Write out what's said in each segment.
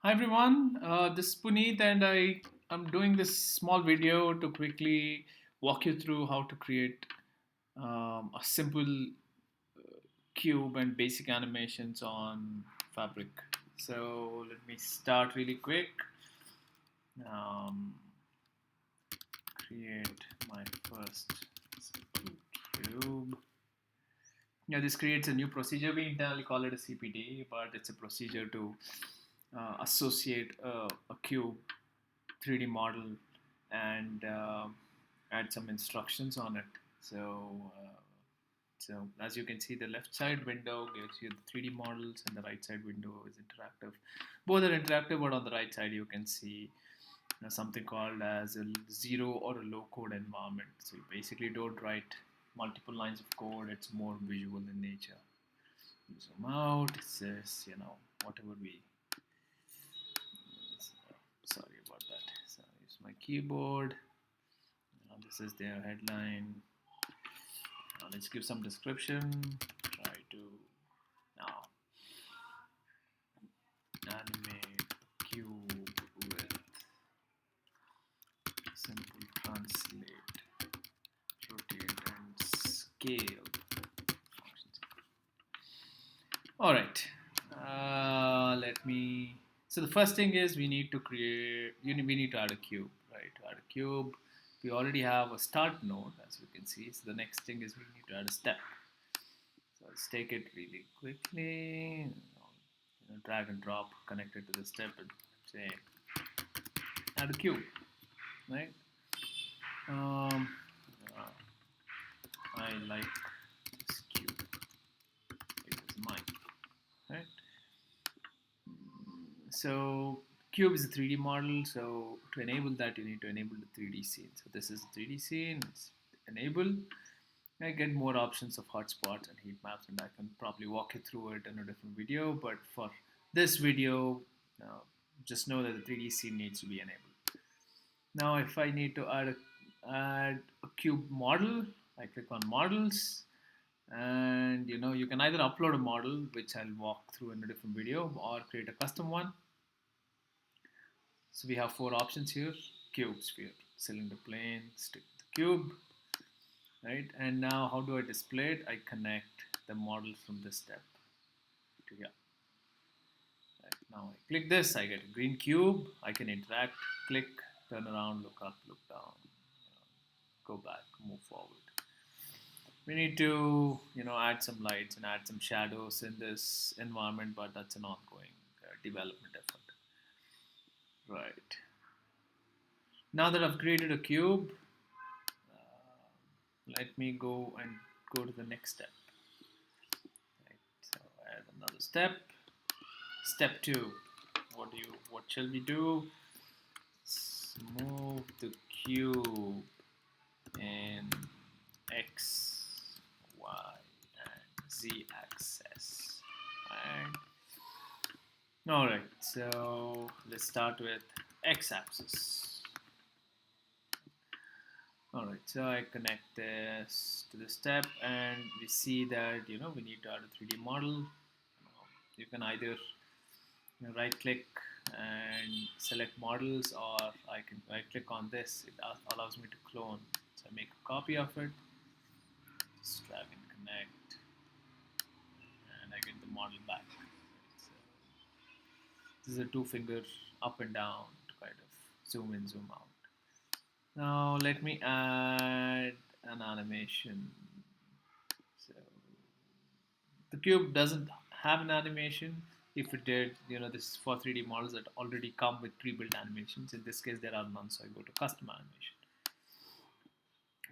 Hi everyone, this is Puneet and I am doing this small video to quickly walk you through how to create a simple cube and basic animations on Fabrik. So let me start really quick. Um, Create my first simple cube. Yeah, this creates a new procedure. We internally call it a CPD, but it's a procedure to associate a cube 3D model and add some instructions on it. So as you can see, the left side window gives you the 3D models, and the right side window is interactive. Both are interactive, but on the right side you can see something called as a zero or a low code environment. So you basically don't write multiple lines of code; it's more visual in nature. You zoom out. It says whatever we. Sorry about that. So I use my keyboard. This is their headline. Let's give some description. Try to now animate cube with simple translate, rotate, and scale functions. All right. Let me. So the first thing is we need to create. We need to add a cube, right? To add a cube, we already have a start node, as you can see. So the next thing is we need to add a step. So let's take it really quickly. Drag and drop, connect it to the step, and say add a cube, right? Um, uh, I like this cube. It is mine, right? So cube is a 3D model. So to enable that, you need to enable the 3D scene. So this is a 3D scene. It's enable. I get more options of hotspots and heat maps, and I can probably walk you through it in a different video. But for this video, uh, just know that the 3D scene needs to be enabled. Now, if I need to add a cube model, I click on models, and you can either upload a model, which I'll walk through in a different video, or create a custom one. So we have four options here: cube, sphere, cylinder, plane, stick to the cube, right? And now how do I display it? I connect the model from this step to here. Right. Now I click this, I get a green cube. I can interact, click, turn around, look up, look down, go back, move forward. We need to add some lights and add some shadows in this environment, but that's an ongoing development effort. Right. Now that I've created a cube, let me go and go to the next step. Right. So add another step. Step two. What shall we do? Let's move the cube in X, Y, and Z axis. Right. Alright, so let's start with X axis. Alright, so I connect this to the step, and we see that we need to add a 3D model. You can either right click and select models, or I can right click on this. It allows me to clone. So I make a copy of it, just drag and connect, and I get the model back. So this is a two finger up and down to kind of zoom in, zoom out. Now let me add an animation. So the cube doesn't have an animation. If it did, this is for 3D models that already come with pre-built animations. In this case, there are none, so I go to custom animation.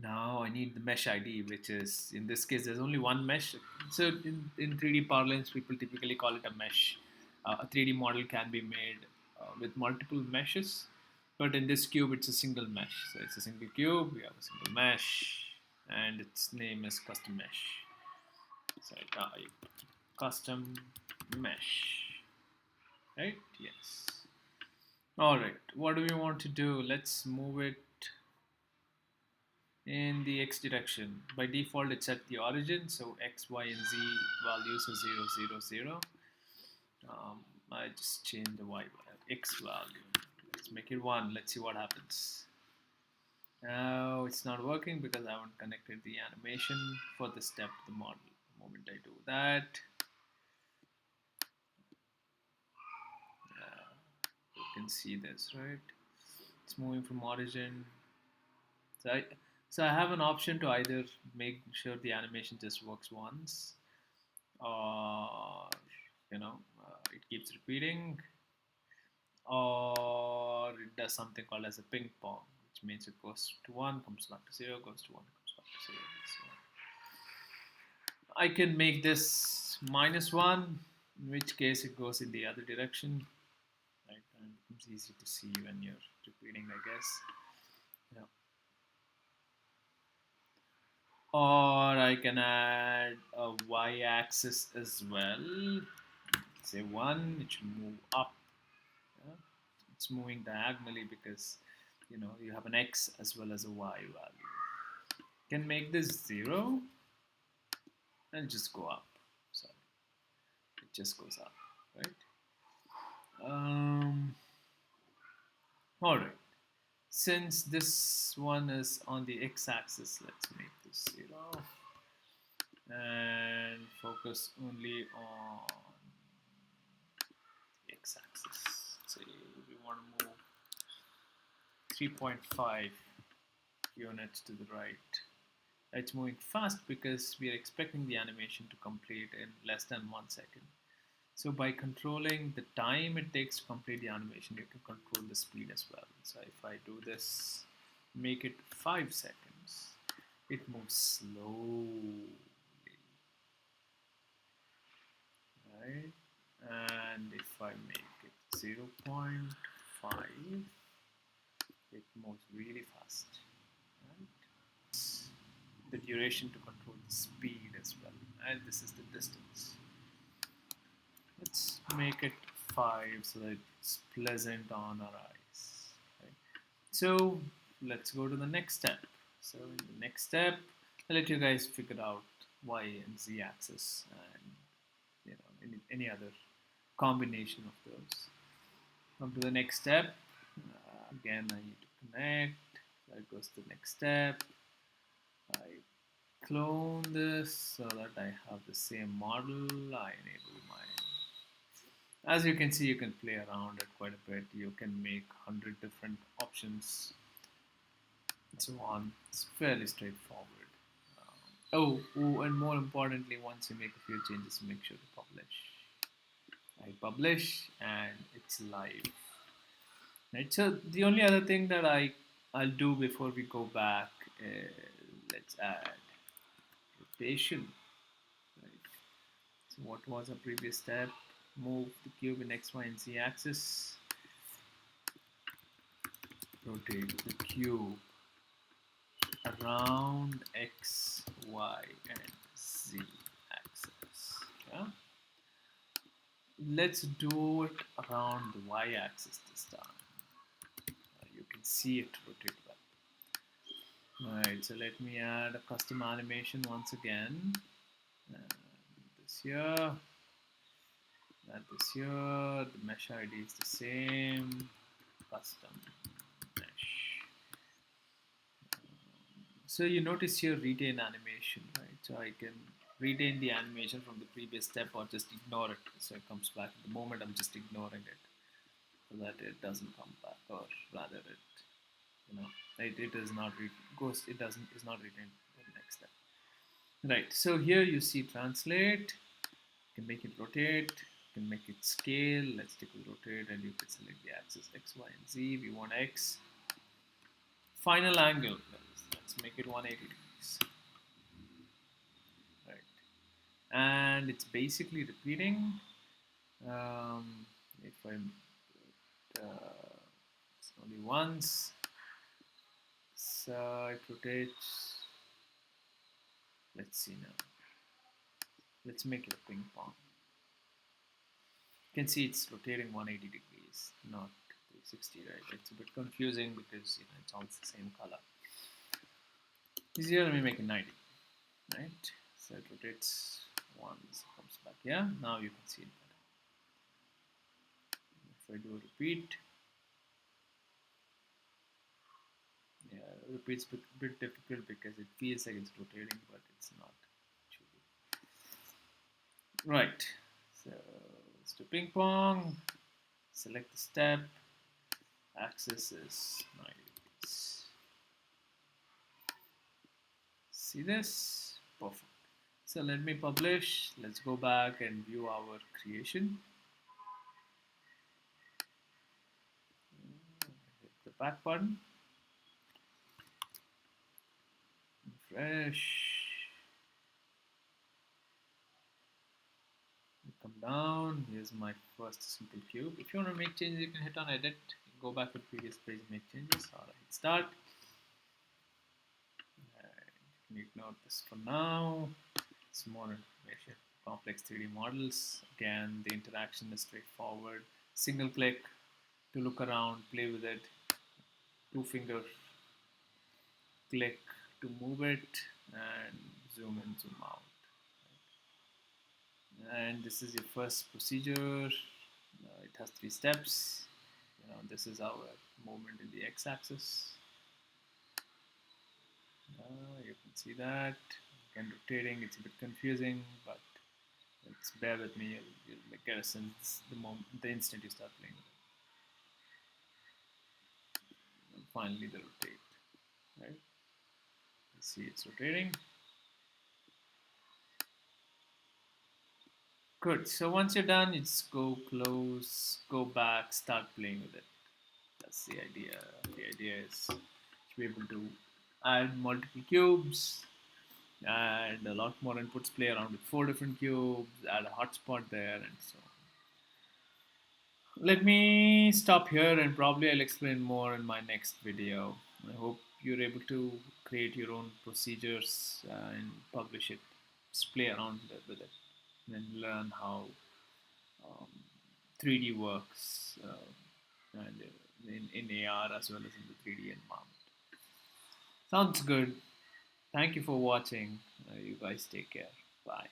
Now I need the mesh ID, which is, in this case, there's only one mesh. So in 3D parlance, people typically call it a mesh. A 3D model can be made with multiple meshes, but in this cube, it's a single mesh. So it's a single cube, we have a single mesh, and its name is custom mesh. So I type custom mesh, right? Yes. All right, what do we want to do? Let's move it in the x direction. By default, it's at the origin, so x, y, and z values are 0, 0, 0. I just change the x value. Let's make it 1. Let's see what happens. Now it's not working because I haven't connected the animation for the step to the model. The moment I do that, you can see this, right? It's moving from origin. So I have an option to either make sure the animation just works once, or it keeps repeating, or it does something called as a ping pong, which means it goes to 1, comes back to 0, goes to 1, comes back to 0. So I can make this -1, in which case it goes in the other direction, right? And it's easy to see when you're repeating, I guess. Yeah. Or I can add a y-axis as well. Say 1, it should move up. Yeah? It's moving diagonally because you have an x as well as a y value. Can make this 0 and just go up. Sorry, it just goes up, right? All right. Since this one is on the x-axis, let's make this 0 and focus only on the x-axis. Say we want to move 3.5 units to the right. It's moving fast because we are expecting the animation to complete in less than 1 second. So by controlling the time it takes to complete the animation, you can control the speed as well. So if I do this, make it 5 seconds, it moves slowly, right? And if I make it 0.5, it moves really fast, right? The duration to control the speed as well, and this is the distance. Let's make it 5 so that it's pleasant on our eyes. Right? So let's go to the next step. So in the next step, I'll let you guys figure out y and z axis and any other combination of those. Come to the next step. Again, I need to connect. That goes to the next step. I clone this so that I have the same model. I enable my. As you can see, you can play around it quite a bit. You can make 100 different options and so on. It's fairly straightforward. And more importantly, once you make a few changes, make sure to publish. I publish and it's live. Right. So the only other thing that I'll do before we go back is let's add rotation. Right. So what was our previous step? Move the cube in x, y, and z axis. Rotate the cube around x, y, and z axis. Yeah. Let's do it around the y axis this time. You can see it rotate well. Alright, so let me add a custom animation once again. This here. Add this here. The mesh ID is the same. Custom mesh. So you notice here retain animation, right? So I can retain the animation from the previous step or just ignore it. So it comes back. At the moment I'm just ignoring it so that it doesn't come back, or rather it is not is not retained for the next step. Right. So here you see translate. You can make it rotate. You can make it scale. Let's take a rotate, and you can select the axis x, y, and z. We want x. Final angle. Let's make it 180 degrees. Right. And it's basically repeating. If I it's only once, so it rotates. Let's see now. Let's make it a ping pong. You can see it's rotating 180 degrees, not 360, right? It's a bit confusing because it's all the same color. Easier, let me make it 90, right? So it rotates once, comes back. Yeah, now you can see it better. If I do a repeat, yeah, repeat's a bit difficult because it feels like it's rotating, but it's not actually. Right. So let's do ping pong. Select the step. Axis is 90 degrees. See this? Perfect. So let me publish. Let's go back and view our creation. Hit the back button. Refresh. Come down. Here's my first simple cube. If you want to make changes, you can hit on edit. Go back to the previous page and make changes. Alright, hit start. You can ignore this for now. It's more information. Complex 3D models. Again, the interaction is straightforward. Single click to look around, play with it. Two finger click to move it, and zoom in, zoom out. And this is your first procedure. It has 3 steps. This is our movement in the x-axis. You can see that. Again, rotating, it's a bit confusing, but bear with me. You'll get a sense the instant you start playing with it. And finally, the rotate. Right? You see, it's rotating. Good. So once you're done, you just go close, go back, start playing with it. That's the idea. The idea is to be able to add multiple cubes, and a lot more inputs, play around with 4 different cubes, add a hotspot there, and so on. Let me stop here, and probably I'll explain more in my next video. I hope you're able to create your own procedures and publish it. Just play around with it and learn how um, 3D works and in AR as well as in the 3D environment. Sounds good. Thank you for watching. You guys take care. Bye.